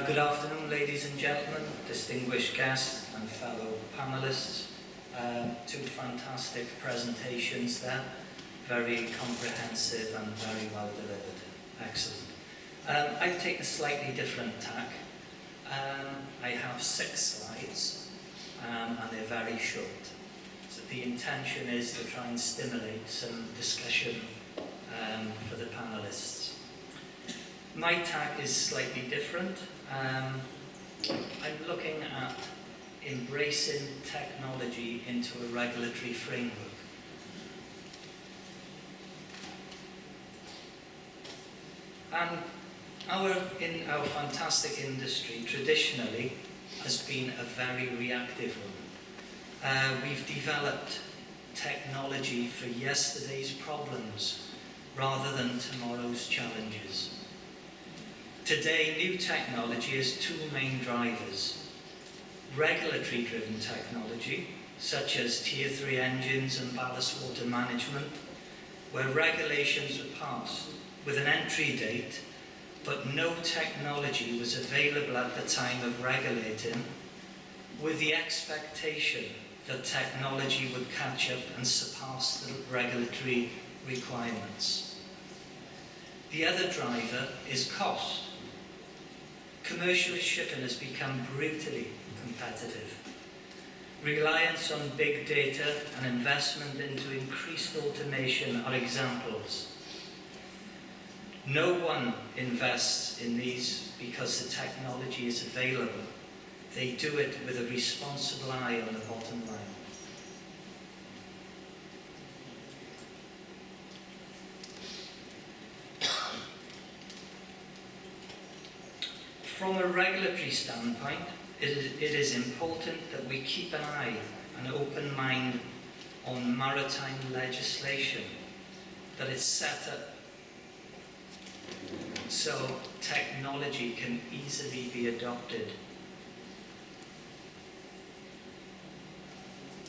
Good afternoon, ladies and gentlemen, distinguished guests and fellow panelists. Two fantastic presentations there, very comprehensive and very well delivered. Excellent. I've taken a slightly different tack. I have 6 slides and they're very short. So the intention is to try and stimulate some discussion for the panelists. My tack is slightly different. I'm looking at embracing technology into a regulatory framework. And our fantastic industry traditionally has been a very reactive one. We've developed technology for yesterday's problems rather than tomorrow's challenges. Today, new technology has 2 main drivers. Regulatory-driven technology, such as Tier 3 engines and ballast water management, where regulations were passed with an entry date, but no technology was available at the time of regulating, with the expectation that technology would catch up and surpass the regulatory requirements. The other driver is cost. Commercial shipping has become brutally competitive. Reliance on big data and investment into increased automation are examples. No one invests in these because the technology is available. They do it with a responsible eye on the bottom line. From a regulatory standpoint, it is important that we keep an eye and an open mind on maritime legislation, that it's set up so technology can easily be adopted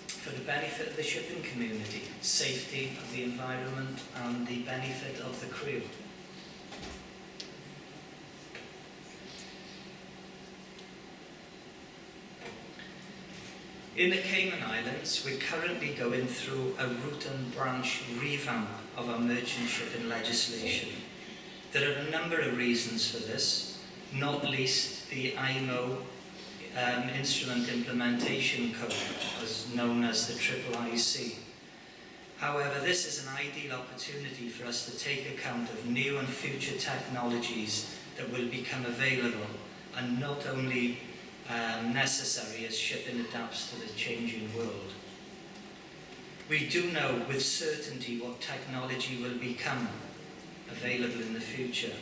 for the benefit of the shipping community, safety of the environment and the benefit of the crew. In the Cayman Islands, we're currently going through a root and branch revamp of our merchant shipping legislation. There are a number of reasons for this, not least the IMO Instrument Implementation Code, as known as the IIIC. However, this is an ideal opportunity for us to take account of new and future technologies that will become available, and not only necessary as shipping adapts to the changing world. We do know with certainty what technology will become available in the future,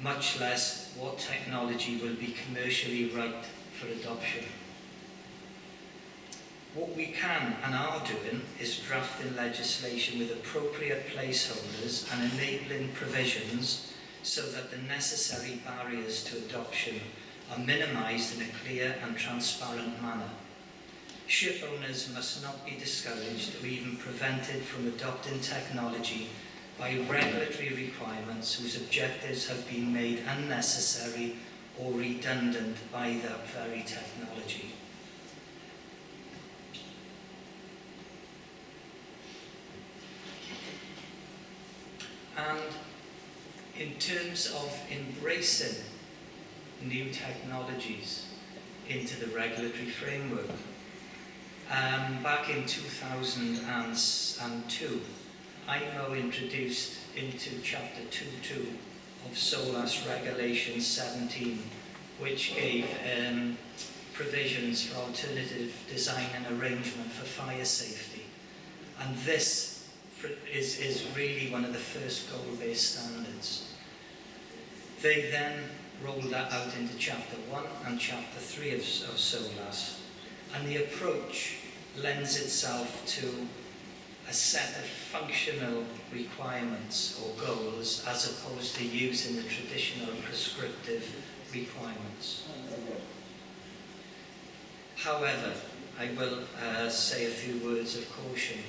much less what technology will be commercially right for adoption. What we can and are doing is drafting legislation with appropriate placeholders and enabling provisions so that the necessary barriers to adoption are minimised in a clear and transparent manner. Ship owners must not be discouraged or even prevented from adopting technology by regulatory requirements whose objectives have been made unnecessary or redundant by that very technology. And in terms of embracing new technologies into the regulatory framework, back in 2002, IMO introduced into Chapter 2.2 of SOLAS Regulation 17, which gave provisions for alternative design and arrangement for fire safety. And this is really one of the first goal-based standards. They then rolled that out into Chapter 1 and Chapter 3 of SOLAS. And the approach lends itself to a set of functional requirements or goals as opposed to using the traditional prescriptive requirements. However, I will say a few words of caution.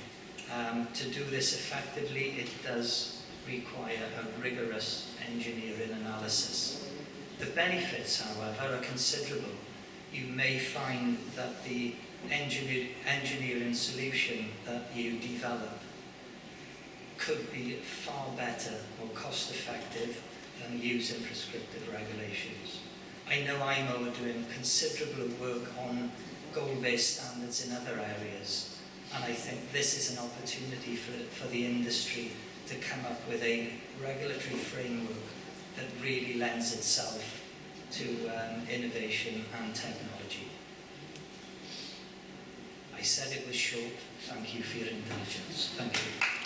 To do this effectively, it does require a rigorous engineering analysis. The benefits, however, are considerable. You may find that the engineering solution that you develop could be far better or cost effective than using prescriptive regulations. I know IMO are doing considerable work on goal-based standards in other areas, and I think this is an opportunity for the industry to come up with a regulatory framework that really lends itself to innovation and technology. I said it was short. Thank you for your indulgence. Thank you.